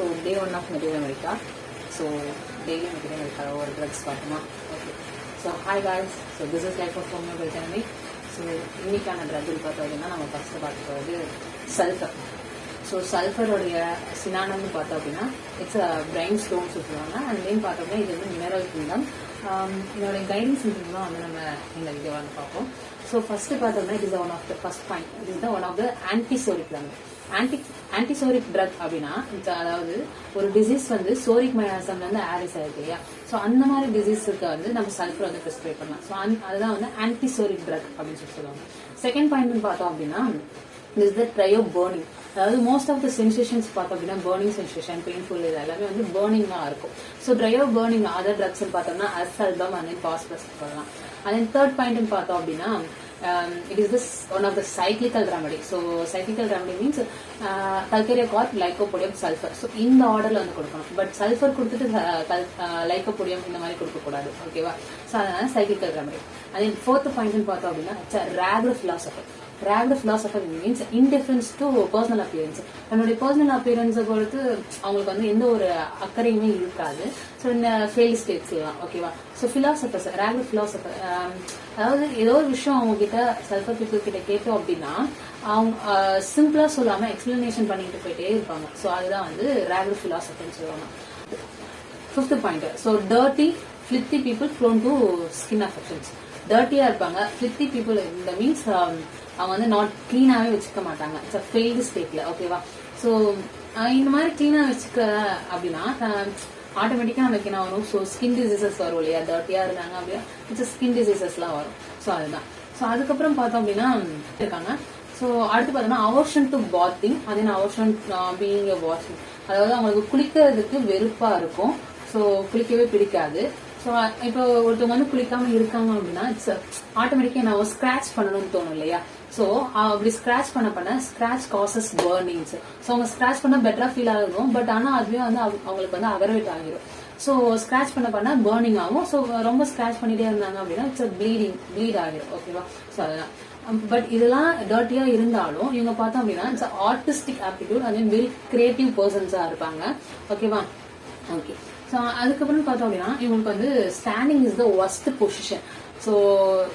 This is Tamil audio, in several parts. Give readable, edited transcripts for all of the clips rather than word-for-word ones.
So day 1 of Material America. So daily Material America over drugs பார்ப்போமா? Okay. So hi guys. So this is life of homeopathic economy. So இன்னைக்கான drug பார்த்தோம் அப்படின்னா நம்ம ஃபர்ஸ்ட் பார்க்க போகிறது சல்ஃபர். ஸோ சல்ஃபரோடைய சினானம்னு பார்த்தோம் அப்படின்னா இட்ஸ் பிரைன் ஸ்டோன்ஸ் சொல்லுவாங்க. அண்ட் தென் பார்த்தோம் அப்படின்னா இது வந்து மினரல் கிங்டம். இதோட கைடன்ஸ் தான் வந்து நம்ம இந்த வீடியோ வந்து பார்ப்போம். ஸோ ஃபர்ஸ்ட் பார்த்தோம்னா it is one of the first point. It is the one of the antipsoric drug. Antipsoric drug அப்படின்னா அதாவது ஒரு டிசீஸ் வந்து சோரிக் மையாசம்ல இருந்து ஆரிஸ் ஆயிருக்கு இல்லையா. ஸோ அந்த மாதிரி டிசீஸுக்கு வந்து நம்ம சல்ஃபர் வந்து ப்ரிஸ்கிரைப் பண்ணலாம். ஸோ அதுதான் வந்து ஆன்டிசோரிக் ட்ரக் அப்படின்னு சொல்லுவாங்க. செகண்ட் பாயிண்ட் பார்த்தோம் அப்படின்னா இஸ் த ட்ரையோ பர்னிங். அதாவது மோஸ்ட் ஆஃப் த சென்சேஷன்ஸ் பார்த்தோம் அப்படின்னா பர்னிங் சென்சேஷன், பெயின்ஃபுல், இது எல்லாமே வந்து பர்னிங்காக இருக்கும். ஸோ ட்ரையோ பர்னிங் அதர் ட்ரக்ஸ் பார்த்தோம்னா அஸ்அல்பம் அண்ட் தென் பாஸ்பரஸ் சொல்லலாம். அண்ட் தென் தேர்ட் பாயிண்ட் பார்த்தோம் அப்படின்னா it is this one of the cyclical remedy. So cyclical remedy means calcareous corp, lycopodium, sulfur. So இந்த ஆர்டர்ல வந்து கொடுக்கணும். பட் சல்ஃபர் கொடுத்துட்டு லைக்கோபோடியம் இந்த மாதிரி கொடுக்க கூடாது. ஓகேவா? ஸோ அதனால சைக்கிளிக்கல் ரெமடி. அதே ஃபோர்த் பாயிண்ட் பார்த்தோம் அப்படின்னா regular philosopher. Regular philosopher means indifference to personal appearance. நம்மளுடைய பர்சனல் அப்பியரன்ஸை பொறுத்து அவங்களுக்கு வந்து எந்த ஒரு அக்கறையுமே இருக்காது. ஸோ இந்த ஃபெயில் ஸ்டேட்ஸ்லாம் ஓகேவா. ஸோ பிலாசபர்ஸ் ரேகுலர் பிலாசபர் அதாவது ஏதோ ஒரு விஷயம் அவங்க கிட்ட சல்ஃபர் பீப்புள் கிட்ட கேட்டோம் அப்படின்னா அவங்க சிம்பிளா சொல்லாம எக்ஸ்பிளனேஷன் பண்ணிட்டு போயிட்டே இருப்பாங்க. ஸோ அதுதான் வந்து ரேகுலர் பிலாசபர்னு சொல்லுவாங்க. Fifth point. So dirty filthy people prone to skin affections. டர்ட்டியா இருப்பாங்க. ஃபிளித்தி பீப்புள் இந்த மீன்ஸ் அவங்க வந்து நாட் கிளீனாவே வச்சுக்க மாட்டாங்க. இட்ஸ் ஃபெயில்டு ஸ்டேட்ல ஓகேவா. ஸோ இந்த மாதிரி கிளீனா வச்சுக்க அப்படின்னா ஆட்டோமேட்டிக்கா நமக்கு என்ன வரும்? ஸோ ஸ்கின் டிசீசஸ் வரும் இல்லையா. டர்ட்டியா இருந்தாங்க அப்படின்னா இட்ஸ் ஸ்கின் டிசீசஸ்லாம் வரும். ஸோ அதுதான். ஸோ அதுக்கப்புறம் பார்த்தோம் அப்படின்னா இருக்காங்க. ஸோ அடுத்து பார்த்தோம்னா அவர்ஷன் டு பாத்திங், அதே அவர்ஷன் பீயிங் எ வாஷிங். அதாவது அவங்களுக்கு குளிக்கிறதுக்கு வெறுப்பா இருக்கும். ஸோ குளிக்கவே பிடிக்காது. ஸோ இப்போ ஒருத்தவங்க வந்து குளிக்காம இருக்காங்க அப்படின்னா இட்ஸ் ஆட்டோமேட்டிக்கா என்ன ஸ்கிராச் பண்ணணும்னு தோணும் இல்லையா. ஸோ அப்படி ஸ்கிராச் பண்ண ஸ்கிராச் காசஸ் பர்னிங்ஸ். ஸோ அவங்க ஸ்கிராச் பண்ண பெட்டரா ஃபீல் ஆகும். பட் ஆனால் அதுவே வந்து அவங்களுக்கு வந்து அகரவேட் ஆகிடும். ஸோ ஸ்கிராச் பண்ண பர்னிங் ஆகும். ஸோ ரொம்ப ஸ்கிராச் பண்ணிட்டே இருந்தாங்க அப்படின்னா இட்ஸ் ப்ளீட் ஆகிடும். ஓகேவா. ஸோ அதெல்லாம் பட் இதெல்லாம் டர்ட்டியா இருந்தாலும் இவங்க பார்த்தோம் அப்படின்னா it's artistic aptitude and very creative பர்சன்ஸா இருப்பாங்க. ஓகேவா. ஓகே. ஸோ அதுக்கப்புறம் பார்த்தோம் அப்படின்னா இவங்களுக்கு வந்து standing is the worst position. So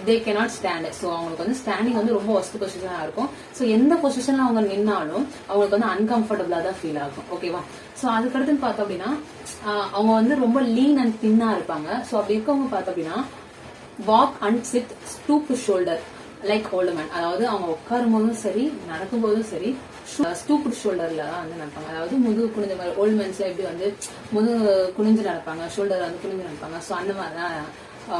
they cannot stand. So அவங்களுக்கு வந்து ஸ்டாண்டிங் வந்து ரொம்ப ஒர்ஸ்ட் பொசிஷனா இருக்கும். ஸோ எந்த பொசிஷன்ல அவங்க நின்னாலும் அவங்களுக்கு வந்து அன்கம்ஃபர்டபுளா தான் ஃபீல் ஆகும். ஓகேவா. ஸோ அதுக்கடுத்து பார்த்தோம் அப்படின்னா அவங்க வந்து ரொம்ப லீன் அண்ட் தின்னா இருப்பாங்க. ஸோ அப்படி இருக்கவங்க பார்த்தோம் அப்படின்னா walk and chit stoop shoulder like old man. அதாவது அவங்க உட்காரும் போதும் சரி நடக்கும் போதும் சரி ஸ்டூப்டு ஷோல்டர்ல தான் வந்து நடப்பாங்க. அதாவது முதுகு குனிஞ்ச மாதிரி ஓல்டு மேன்ஸ்ல எப்படி வந்து முதுகு குனிஞ்சு நடப்பாங்க, ஷோல்டர் வந்து குனிஞ்சு நடப்பாங்க. ஸோ அந்த மாதிரிதான்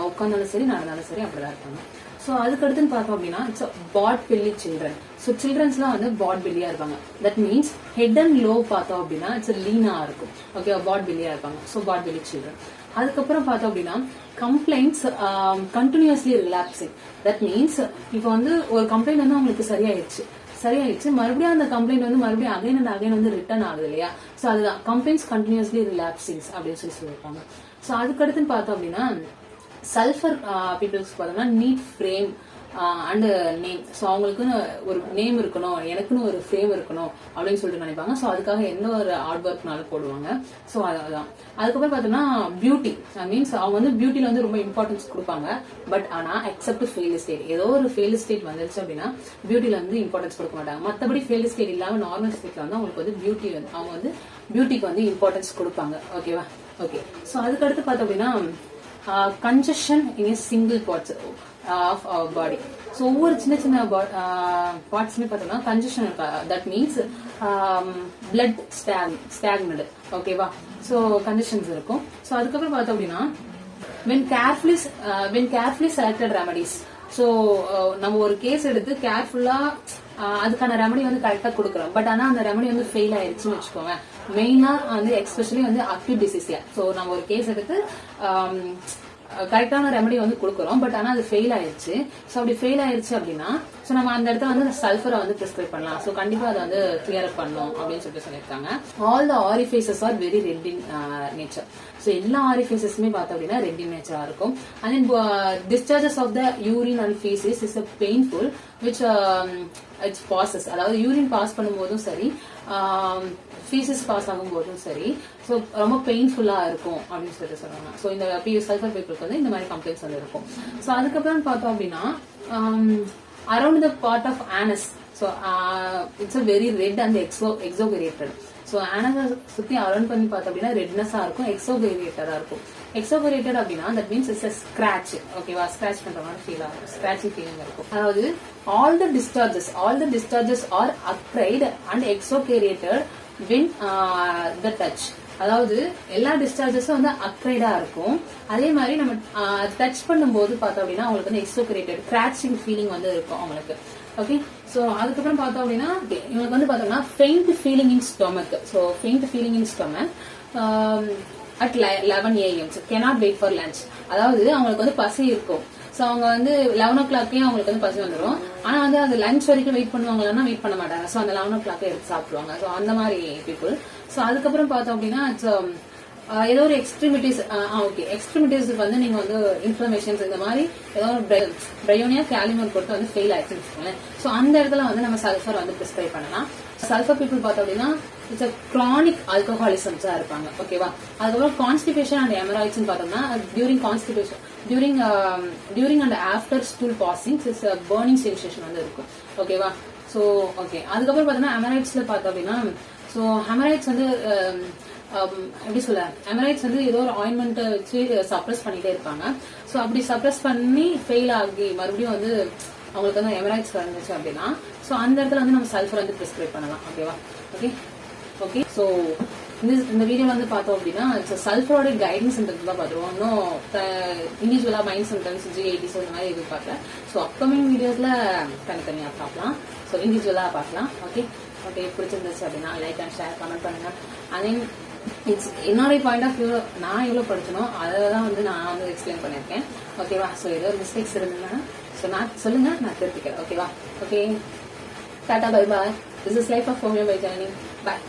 உட்கார்ந்தாலும் சரி நடந்தாலும் சரி அப்படிதான் இருப்பாங்க. ஸோ அதுக்கடுத்துன்னு பார்த்தோம் அப்படின்னா it's pot belly children. So சில்ட்ரன்ஸ்லாம் வந்து பாட் பெல்லியா இருப்பாங்க. That means head and low பார்த்தோம் அப்படின்னா இட்ஸ் லீனா இருக்கும். ஓகே. பாட் பெல்லியா இருப்பாங்க. So pot belly children. அதுக்கப்புறம் பார்த்தோம் அப்படின்னா complaints continuously relaxing. That means இப்போ வந்து ஒரு கம்ப்ளைண்ட் வந்து அவங்களுக்கு சரியாயிடுச்சு மறுபடியும் அந்த கம்ப்ளைண்ட் வந்து மறுபடியும் அகைன் வந்து ரிட்டர்ன் ஆகுது இல்லையா. ஸோ அதுதான் கம்ப்ளைண்ட்ஸ் கண்டினியூஸ்லி ரிலாக்ஸிங்ஸ் அப்படின்னு சொல்லியிருப்பாங்க. ஸோ அதுக்கடுத்துன்னு பார்த்தோம் அப்படின்னா சல்ஃபர் பீப்புள்ஸ் பார்த்தோம்னா need frame and name. So அவங்களுக்குன்னு ஒரு நேம் இருக்கணும், எனக்குன்னு ஒரு ஃப்ரேம் இருக்கணும் அப்படின்னு சொல்லிட்டு நினைப்பாங்க. ஸோ அதுக்காக எந்த ஒரு ஆர்ட் ஒர்க்னாலும் போடுவாங்க. ஸோ அதான். அதுக்கப்புறம் பார்த்தோம்னா பியூட்டி மீன்ஸ் அவங்க வந்து பியூட்டில வந்து ரொம்ப இம்பார்ட்டன்ஸ் கொடுப்பாங்க. பட் ஆனா எக்ஸப்ட் ஃபெயில் ஸ்டேட், ஏதோ ஒரு ஃபெயில் ஸ்டேட் வந்துருச்சு அப்படின்னா பியூட்டில வந்து இம்பார்ட்டன்ஸ் கொடுக்க மாட்டாங்க. மற்றபடி ஃபெயில் ஸ்டேட் இல்லாம நார்மல் ஸ்டேட்ல வந்து அவங்களுக்கு வந்து பியூட்டி வந்து அவங்க வந்து பியூட்டிக்கு வந்து இம்பார்ட்டன்ஸ் கொடுப்பாங்க. ஓகேவா. ஓகே. ஸோ அதுக்கடுத்து பார்த்தோம் அப்படின்னா congestion in a single parts of our body. So ஒவ்வொரு சின்ன பார்ட்ஸ்மே பார்த்தோம்னா கன்ஜெஷன் இருக்கா. That means blood stagnant. ஓகேவா. ஸோ கன்ஜெஷன்ஸ் இருக்கும். ஸோ அதுக்கப்புறம் பார்த்தோம் அப்படின்னா when carefully selected remedies. So நம்ம ஒரு கேஸ் எடுத்து கேர்ஃபுல்லா அதுக்கான ரெமடி வந்து கரெக்டா கொடுக்குறோம். பட் ஆனா அந்த ரெமடி வந்து ஃபெயில் ஆயிடுச்சுன்னு வச்சுக்கோங்க. மெயினா வந்து எஸ்பெஷலி வந்து அக்யூட் டிசீஸ்ல. ஸோ நம்ம ஒரு கேஸ் எடுத்து கரெக்டான ரெமடி வந்து கொடுக்குறோம். பட் ஆனா அது ஃபெயில் ஆயிடுச்சு. ஸோ அப்படி ஃபெயில் ஆயிடுச்சு அப்படின்னா ஸோ நம்ம அந்த இடத்துல வந்து சல்ஃபரை வந்து பிரிஸ்கிரைப் பண்ணலாம். ஸோ கண்டிப்பா அதை வந்து கிளியர் அப் பண்ணணும் அப்படின்னு சொல்லிட்டு சொல்லியிருக்காங்க. All the orifices are very red in nature. So எல்லா ஆரிஃபேசஸுமே பார்த்தோம் அப்படின்னா ரெட் இன் நேச்சரா இருக்கும். And then discharges of the urine and faeces is painful which it's passes, அதாவது யூரின் பாஸ் பண்ணும்போதும் சரி ஃபீசஸ் பாஸ் ஆகும்போதும் சரி ஸோ ரொம்ப பெயின்ஃபுல்லா இருக்கும் அப்படின்னு சொல்றாங்க. ஸோ இந்த சல்ஃபர் பீப்புளுக்கு வந்து இந்த மாதிரி கம்ப்ளைண்ட்ஸ் வந்து இருக்கும். ஸோ அதுக்கப்புறம் பார்த்தோம் அப்படின்னா around the part of anus, so it's a very red and excoriated. So ஆனஸை சுத்தி அரௌண்ட் பண்ணி பார்த்தோம் அப்படின்னா ரெட்னஸா இருக்கும், எக்ஸோகரேட்டடா இருக்கும். எக்ஸோகரேட்டட் அப்படின்னா that means it's a scratch. ஓகேவா, ஸ்கிராச் பண்ற மாதிரி ஃபீல் ஆகும், ஸ்கிராச்சிங் ஃபீலிங் இருக்கும். அதாவது all the discharges are acrid and excoriated when the touch. அதாவது எல்லா டிஸ்சார்ஜஸும் வந்து அக்ரைடா இருக்கும். அதே மாதிரி நம்ம டச் பண்ணும்போது பார்த்தோம் அப்படின்னா அவங்களுக்கு வந்து எக்ஸோகரேட்டட் கிராச்சிங் ஃபீலிங் வந்து இருக்கும் அவங்களுக்கு. ஓகே, ஸோ அதுக்கப்புறம் பார்த்தோம் அப்படின்னா இவங்களுக்கு வந்து பார்த்தோம்னா faint feeling in stomach. So faint feeling in stomach at 11 AM. So cannot wait for lunch. அதாவது அவங்களுக்கு வந்து பசி இருக்கும். ஸோ அவங்க வந்து 11 o'clock அவங்களுக்கு வந்து பசி வந்துடும். ஆனா வந்து அது லஞ்ச் வரைக்கும் வெயிட் பண்ணுவாங்கன்னா வெயிட் பண்ண மாட்டாங்க. ஸோ அந்த 11 o'clock எடுத்து சாப்பிடுவாங்க. ஸோ அந்த மாதிரி பீப்புள். ஸோ அதுக்கப்புறம் பார்த்தோம் அப்படின்னா ஏதோ ஒரு எக்ஸ்ட்ரிமிட்டிஸ், ஓகே, எக்ஸ்ட்ரிமிட்டிஸ்க்கு வந்து நீங்க வந்து இன்ஃபர்மேஷன்ஸ் இந்த மாதிரி ஏதோ ஒரு பிரயோனியா கேலிமர் கொடுத்து வந்து ஃபெயில் ஆயிடுச்சுன்னு வச்சுக்கோங்களேன். ஸோ அந்த இடத்துல வந்து நம்ம சல்ஃபர் வந்து பிரிஸ்கிரைப் பண்ணலாம். சல்ஃபர் பீப்புள் பார்த்தோம் அப்படின்னா இட்ஸ் கிரானிக் ஆல்கஹாலிசம்ஸா இருப்பாங்க. ஓகேவா, அதுக்கப்புறம் கான்ஸ்டிபேஷன் அண்ட் எமராய்ட்ஸ் பார்த்தோம்னா during constipation during and after stool passing it's burning sensation வந்து இருக்கும். ஓகேவா, ஸோ ஓகே. அதுக்கப்புறம் பார்த்தோம்னா எமராய்ட்ஸ்ல பார்த்தோம் அப்படின்னா ஸோ ஹெமராய்ட்ஸ் வந்து எப்படி சொல்ல, எமரைட்ஸ் வந்து ஏதோ ஒரு ஆயின்மெண்ட் வச்சு சப்ரஸ் பண்ணிட்டே இருப்பாங்க. ஸோ அப்படி சப்ரஸ் பண்ணி ஃபெயில் ஆகி மறுபடியும் வந்து அவங்களுக்கு வந்து எமரைட்ஸ் வந்துச்சு அப்படின்னா ஸோ அந்த இடத்துல வந்து நம்ம சல்ஃபர் வந்து பிரிஸ்கிரைப் பண்ணலாம். ஓகேவா, ஓகே. ஸோ இந்த வீடியோ வந்து பார்த்தோம் அப்படின்னா சல்ஃபரோட கைடன்ஸ் தான் பார்த்துருவோம். இன்னும் இண்டிவிஜுவலா மைண்ட் சிம்டம்ஸ் GIT இந்த மாதிரி இது பார்க்கல. ஸோ அப்கமிங் வீடியோஸ்ல தனித்தனியா பார்க்கலாம். ஸோ இண்டிவிஜுவலா பார்க்கலாம். ஓகே, பிடிச்சிருந்துச்சு அப்படின்னா லைக் அண்ட் ஷேர் கமெண்ட் பண்ணுங்க. அதே இட்ஸ் என்னோட பாயிண்ட் ஆஃப் வியூ நான் எவ்வளவு படிச்சனோ அதை தான் வந்து நான் வந்து எக்ஸ்பிளைன் பண்ணியிருக்கேன். ஓகேவா, ஸோ ஏதோ ஒரு மிஸ்டேக்ஸ் இருந்ததுன்னா ஸோ நான் சொல்லுங்க, நான் திருத்திக்கிறேன். ஓகேவா, ஓகே, டாடா, bye bye. This is life of homeo bye joining. Bye.